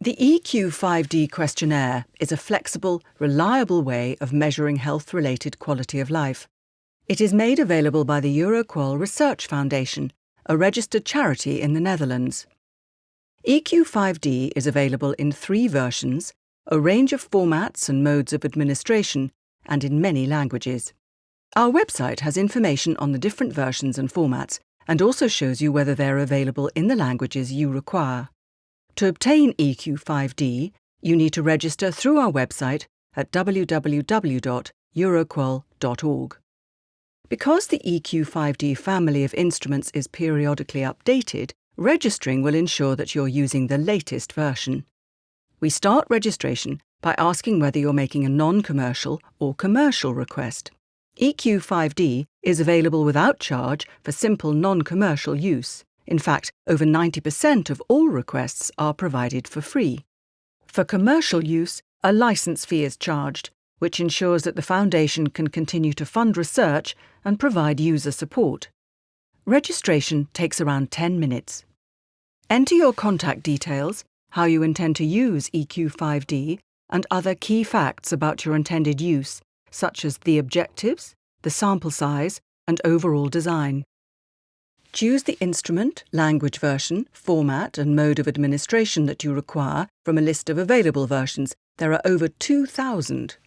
The EQ5D questionnaire is a flexible, reliable way of measuring health-related quality of life. It is made available by the EuroQol Research Foundation, a registered charity in the Netherlands. EQ5D is available in 3 versions, a range of formats and modes of administration, and in many languages. Our website has information on the different versions and formats, and also shows you whether they're available in the languages you require. To obtain EQ5D, you need to register through our website at www.euroqol.org. Because the EQ5D family of instruments is periodically updated, registering will ensure that you're using the latest version. We start registration by asking whether you're making a non-commercial or commercial request. EQ5D is available without charge for simple non-commercial use. In fact, over 90% of all requests are provided for free. For commercial use, a license fee is charged, which ensures that the Foundation can continue to fund research and provide user support. Registration takes around 10 minutes. Enter your contact details, how you intend to use EQ5D, and other key facts about your intended use, such as the objectives, the sample size, and overall design. Choose the instrument, language version, format and mode of administration that you require from a list of available versions. There are over 2,000.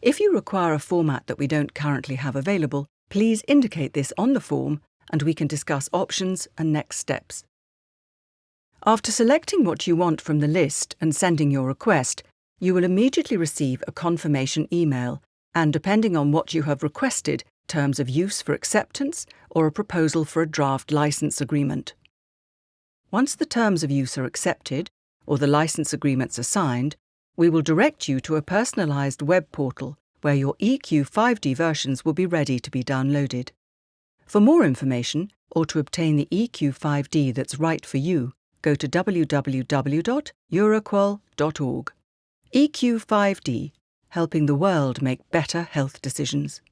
If you require a format that we don't currently have available, please indicate this on the form and we can discuss options and next steps. After selecting what you want from the list and sending your request, you will immediately receive a confirmation email and, depending on what you have requested, terms of use for acceptance or a proposal for a draft license agreement. Once the terms of use are accepted or the license agreements are signed, we will direct you to a personalised web portal where your EQ5D versions will be ready to be downloaded. For more information or to obtain the EQ5D that's right for you, go to www.euroqol.org. EQ5D, helping the world make better health decisions.